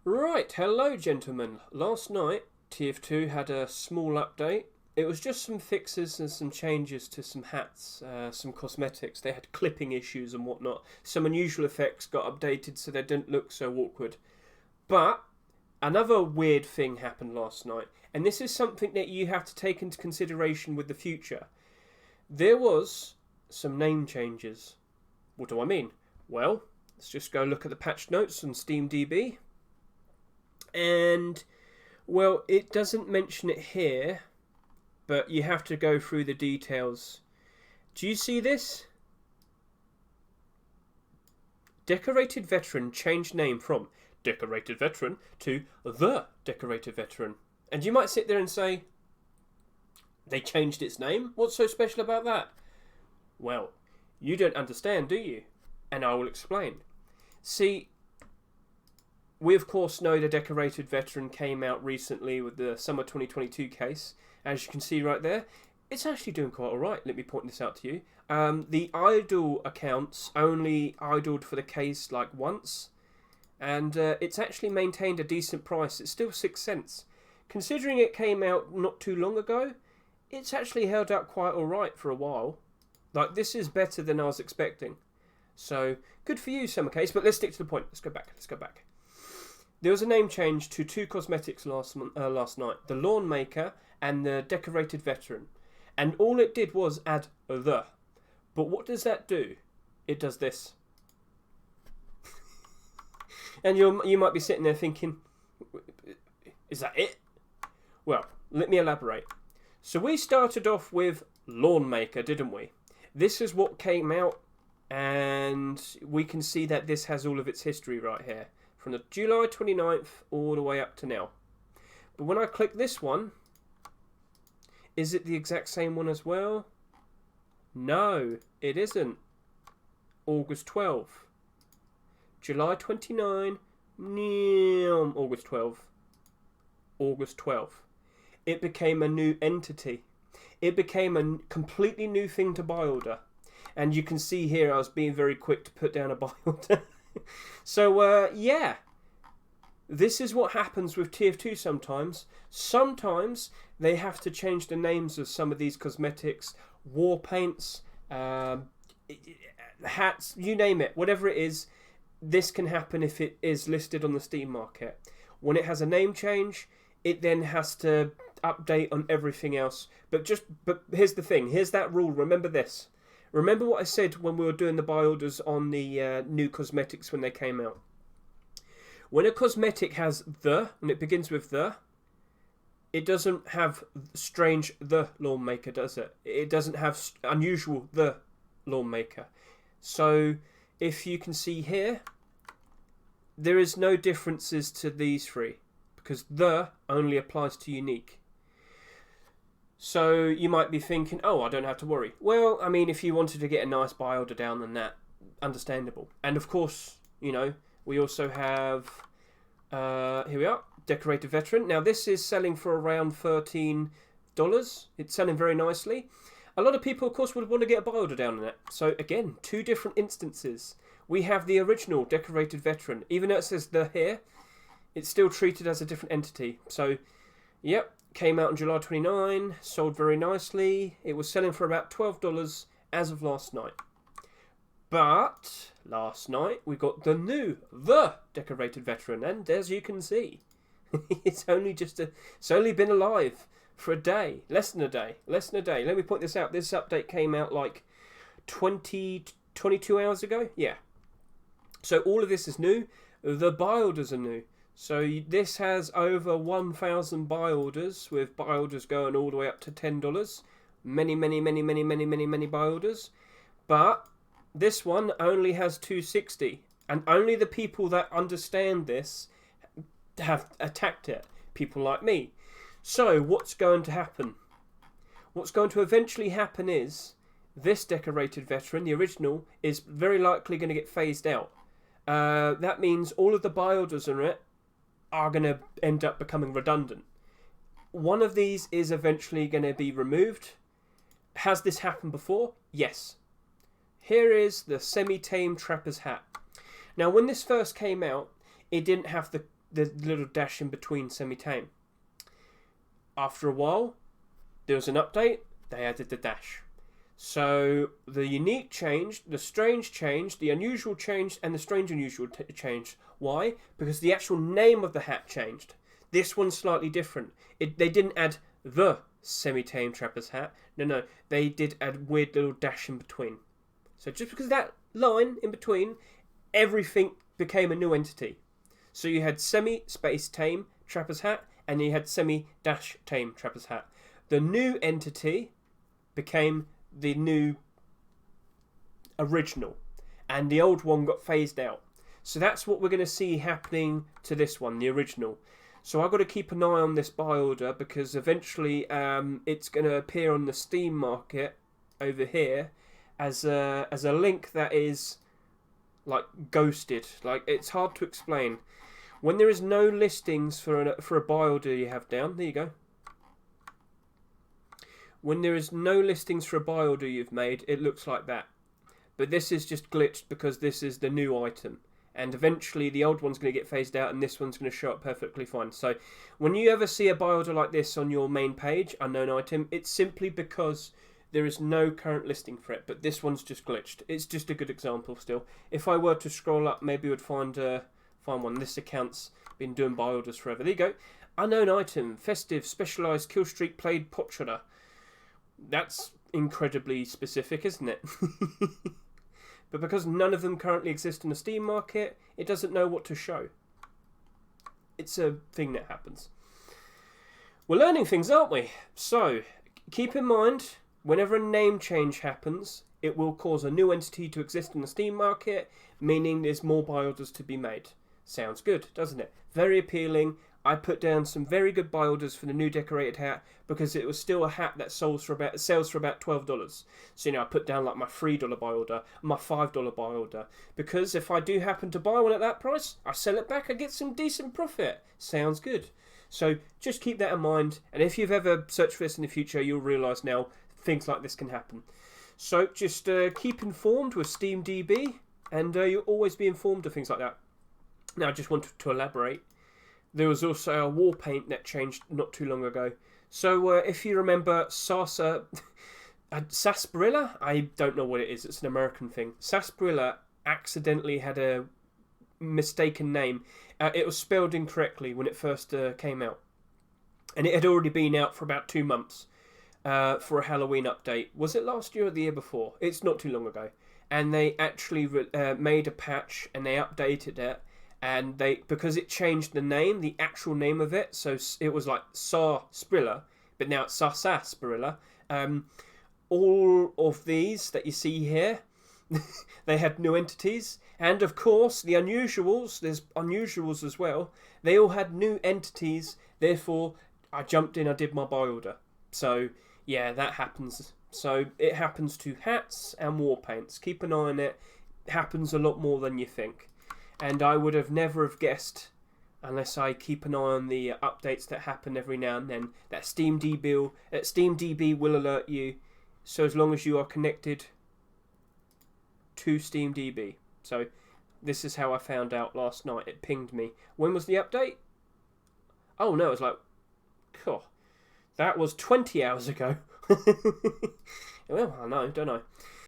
Right, hello gentlemen. Last night, TF2 had a small update. It was just some fixes and some changes to some hats, some cosmetics. They had clipping issues and whatnot. Some unusual effects got updated so they didn't look so awkward. But another weird thing happened last night, and this is something that you have to take into consideration with the future. There was some name changes. What do I mean? Well, let's just go look at the patch notes on SteamDB. And, well, it doesn't mention it here, but you have to go through the details. Do you see this? Decorated Veteran changed name from Decorated Veteran to The Decorated Veteran. And you might sit there and say, they changed its name? What's so special about that? Well, you don't understand, do you? And I will explain. See, we of course know the Decorated Veteran came out recently with the Summer 2022 case. As you can see right there, it's actually doing quite alright, let me point this out to you. The idle accounts only idled for the case like once, and it's actually maintained a decent price. It's still 6 cents. Considering it came out not too long ago, it's actually held out quite alright for a while. Like, this is better than I was expecting. So, good for you, Summer Case, but let's stick to the point. Let's go back. There was a name change to two cosmetics last night. The Lawn Maker and the Decorated Veteran. And all it did was add the. But what does that do? It does this. And you might be sitting there thinking, is that it? Well, let me elaborate. So we started off with Lawn Maker, didn't we? This is what came out, and we can see that this has all of its history right here. From the July 29th all the way up to now. But when I click this one, is it the exact same one as well? No, it isn't. August 12. July 29, August 12. August 12. It became a new entity. It became a completely new thing to buy order. And you can see here I was being very quick to put down a buy order. So, yeah. This is what happens with TF2 sometimes. Sometimes they have to change the names of some of these cosmetics, war paints, hats, you name it. Whatever it is, this can happen if it is listed on the Steam market. When it has a name change, it then has to update on everything else. But here's the thing. Here's that rule. Remember this. Remember what I said when we were doing the buy orders on the new cosmetics when they came out. When a cosmetic has the, and it begins with the, it doesn't have strange the Lawn Maker, does it? It doesn't have unusual the Lawn Maker. So, if you can see here, there is no differences to these three, because the only applies to unique. So you might be thinking, oh, I don't have to worry. Well, I mean, if you wanted to get a nice buy order down than that, understandable. And of course, you know, we also have, here we are, Decorated Veteran. Now this is selling for around $13. It's selling very nicely. A lot of people, of course, would want to get a buy order down on it. So again, two different instances. We have the original Decorated Veteran. Even though it says the here, it's still treated as a different entity. So, yep. Came out on July 29, sold very nicely. It was selling for about $12 as of last night. But last night we got the Decorated Veteran, and as you can see, it's only been alive for a day, less than a day. Let me point this out. This update came out like 22 hours ago. Yeah. So all of this is new. The buy orders are new. So this has over 1,000 buy orders, with buy orders going all the way up to $10. Many buy orders. But this one only has 260. And only the people that understand this have attacked it. People like me. So what's going to happen? What's going to eventually happen is this Decorated Veteran, the original, is very likely going to get phased out. That means all of the buy orders on it are going to end up becoming redundant. One of these is eventually going to be removed. Has this happened before? Yes. Here is the semi-tame trapper's hat. Now, when this first came out, it didn't have the little dash in between semi-tame. After a while, there was an update, they added the dash. So the unique changed, the strange changed, the unusual changed, and the strange unusual changed. Why? Because the actual name of the hat changed. This one's slightly different. They didn't add the semi-tame trapper's hat. No, they did add weird little dash in between. So just because of that line in between, everything became a new entity. So you had semi-space tame trapper's hat, and you had semi-dash tame trapper's hat. The new entity became the new original, and the old one got phased out. So that's what we're going to see happening to this one, the original. So I've got to keep an eye on this buy order, because eventually it's going to appear on the Steam market over here as a link that is like ghosted. Like, it's hard to explain. When there is no listings for a buy order you have down, there you go. When there is no listings for a buy order you've made, it looks like that. But this is just glitched because this is the new item. And eventually the old one's going to get phased out and this one's going to show up perfectly fine. So when you ever see a buy order like this on your main page, unknown item, it's simply because there is no current listing for it. But this one's just glitched. It's just a good example still. If I were to scroll up, maybe we'd find one. This account's been doing buy orders forever. There you go. Unknown item, festive, specialised, kill streak, played, pot shooter. That's incredibly specific, isn't it? But because none of them currently exist in the Steam market, it doesn't know what to show. It's a thing that happens. We're learning things, aren't we? So, keep in mind, whenever a name change happens, it will cause a new entity to exist in the Steam market, meaning there's more buy orders to be made. Sounds good, doesn't it? Very appealing. I put down some very good buy orders for the new decorated hat because it was still a hat that sells for about $12. So, I put down like my $3 buy order, my $5 buy order. Because if I do happen to buy one at that price, I sell it back, I get some decent profit. Sounds good. So just keep that in mind. And if you've ever searched for this in the future, you'll realise now things like this can happen. So just keep informed with SteamDB, and you'll always be informed of things like that. Now, I just wanted to elaborate. There was also a war paint that changed not too long ago. So if you remember sarsaparilla, I don't know what it is. It's an American thing. Sarsaparilla accidentally had a mistaken name. It was spelled incorrectly when it first came out. And it had already been out for about 2 months for a Halloween update. Was it last year or the year before? It's not too long ago. And they actually made a patch and they updated it. And because it changed the name, the actual name of it, so it was like Sarsaparilla, but now it's Sarsaparilla. All of these that you see here, they had new entities, and of course the unusuals. There's unusuals as well. They all had new entities. Therefore, I jumped in. I did my buy order. So yeah, that happens. So it happens to hats and war paints. Keep an eye on it. It happens a lot more than you think. And I would have never have guessed, unless I keep an eye on the updates that happen every now and then, that SteamDB will alert you, so as long as you are connected to SteamDB. So this is how I found out last night. It pinged me. When was the update? Oh no, it was like, oh, that was 20 hours ago. Well, I know, don't I?